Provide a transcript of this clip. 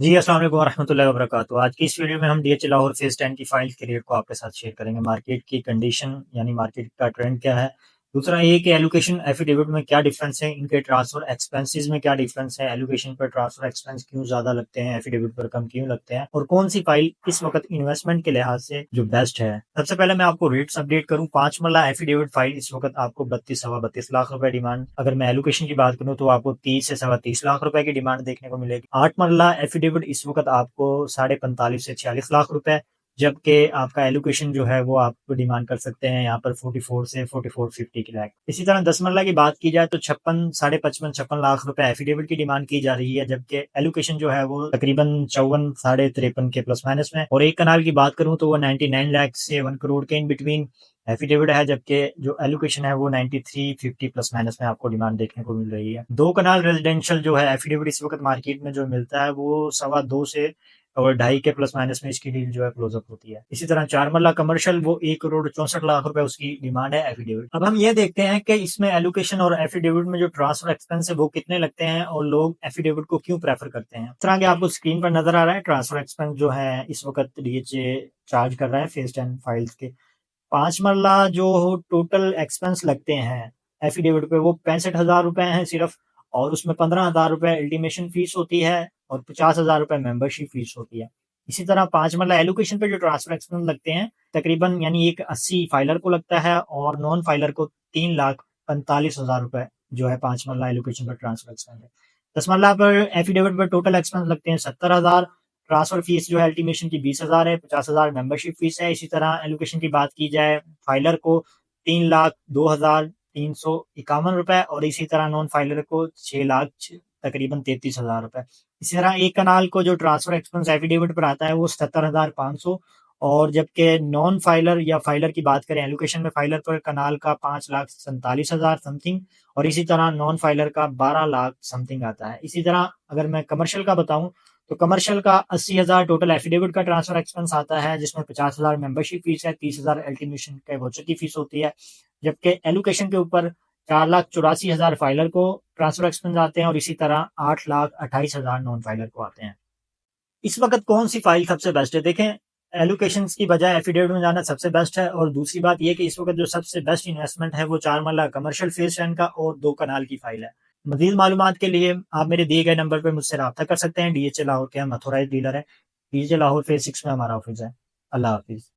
जी, अस्सलाम वालेकुम वरहमतुल्लाहि वबरकातुहू। आज की इस वीडियो में हम डीएचए लाहौर फेज़ 10 की फ़ाइल के रेट को आपके साथ शेयर करेंगे। मार्केट की कंडीशन यानी मार्केट का ट्रेंड क्या है? दूसरा ये कि एलोकेशन एफ़िडेविट में क्या डिफ़रेंस है? इनके ट्रांसफ़र एक्सपेंसेस में क्या डिफ़रेंस है? एलोकेशन पर ट्रांसफ़र एक्सपेंस क्यों ज़्यादा लगते हैं? एफ़िडेविट पर कम क्यों लगते हैं? और कौन-सी फ़ाइल इस वक़्त इन्वेस्टमेंट के लिहाज़ से जो बेस्ट है? सबसे पहले मैं आपको रेट्स अपडेट करूँ। 5 मरला एफ़िडेविट फ़ाइल इस वक़्त आपको 32 सवा 32 लाख रुपए डिमांड। अगर मैं एलोकेशन की बात करूँ तो आपको 30 से सवा 30 लाख रुपए की डिमांड देखने को मिलेगी। 8 मरला एफ़िडेविट इस वक़्त आपको साढ़े 45 से 46 लाख रुपए, जबकि आपका एलोकेशन जो है वो आप डिमांड कर सकते हैं यहाँ पर 44 से 44-50 की लाख। इसी तरह 10 मरला की बात की जाए तो 56 साढ़े 55 लाख रुपए एफिडेविट की डिमांड की जा रही है, जबकि एलोकेशन जो है वो तकरीबन 54 साढ़े 53 के प्लस माइनस में। और एक कनाल की बात करूं तो वो 99 लाख से 1 करोड़ के इन बिटवीन एफिडेविट है, जबकि जो एलोकेशन है वो 9350 प्लस माइनस में आपको डिमांड देखने को मिल रही है। 2 कनाल रेजिडेंशियल जो है एफिडेविट इस वक्त मार्केट में जो मिलता है वो सवा 2 से और 2.5 के प्लस माइनस में इसकी डील जो है क्लोज अप होती है। इसी तरह 4 मरला कमर्शियल वो 1 करोड़ 64 लाख रुपए उसकी डिमांड है एफिडेविट। अब हम ये देखते हैं कि इसमें एलोकेशन और एफिडेविट में जो ट्रांसफर एक्सपेंस है वो कितने लगते हैं और लोग एफिडेविट को क्यों प्रेफर करते हैं। इस तरह के आपको स्क्रीन पर नजर आ रहा है ट्रांसफर एक्सपेंस जो है इस वक्त डीएचए चार्ज कर रहा है फेज 10 फाइल्स के। 5 मरला जो टोटल एक्सपेंस लगते हैं एफिडेविट पे वो 65,000 रुपए हैं सिर्फ, और उसमें 15,000 रुपए एल्टीमेशन फीस होती है और 50,000 रुपए मेंबरशिप फीस होती है। इसी तरह 5 मरला एलोकेशन पे जो ट्रांसफर एक्सपेंस लगते हैं तकरीबन यानी एक 80 फाइलर को लगता है और नॉन फाइलर को 3,45,000 रुपए जो है 5 मरला एलोकेशन पर ट्रांसफर एक्सपेंस है। 10 मरला पर एफिडेविट पर टोटल एक्सपेंस लगते हैं 70,000। ट्रांसफर फीस जो है अल्टीमेशन की 20,000 है, 50,000 मेंबरशिप फीस है। इसी तरह एलोकेशन की बात की जाए फाइलर को 3,02,351 रुपए और इसी तरह नॉन फाइलर को 6 लाख तकरीबन 33,000 रुपए। इसी तरह एक कनाल को जो ट्रांसफर एक्सपेंस एफिडेविट पर आता है वो 77,500, और जबकि नॉन फाइलर या फाइलर की बात करें एलोकेशन में फाइलर पर कनाल का 5,47,000 समथिंग और इसी तरह नॉन फाइलर का 12 लाख समथिंग आता है। इसी तरह अगर मैं कमर्शियल का बताऊं तो कमर्शियल का 80,000 टोटल एफिडेविट का ट्रांसफर एक्सपेंस आता है, जिसमें 50,000 मेंबरशिप फीस है, 30,000 एल्टीमेशन के वोचर की फीस होती है, जबकि एलोकेशन के ऊपर 4,84,000 फाइलर को ट्रांसफर एक्सपेंस आते हैं और इसी तरह 8,28,000 नॉन फाइलर को आते हैं। इस वक्त कौन सी फाइल सबसे बेस्ट है? देखें, एलोकेशन की बजाय एफिडेविट में जाना सबसे बेस्ट है, और दूसरी बात यह कि इस वक्त जो सबसे बेस्ट इन्वेस्टमेंट है वो 4 मरला कमर्शियल फेज 10 का और 2 कनाल की फाइल है। मजीद मालूमात के लिए आप मेरे दिए गए नंबर पर मुझसे रब्ता कर सकते हैं। डीएचए लाहौर के हम अथोराइज डीलर है। डीएचए लाहौर फेज 6 में हमारा ऑफिस है। अल्लाह हाफिज।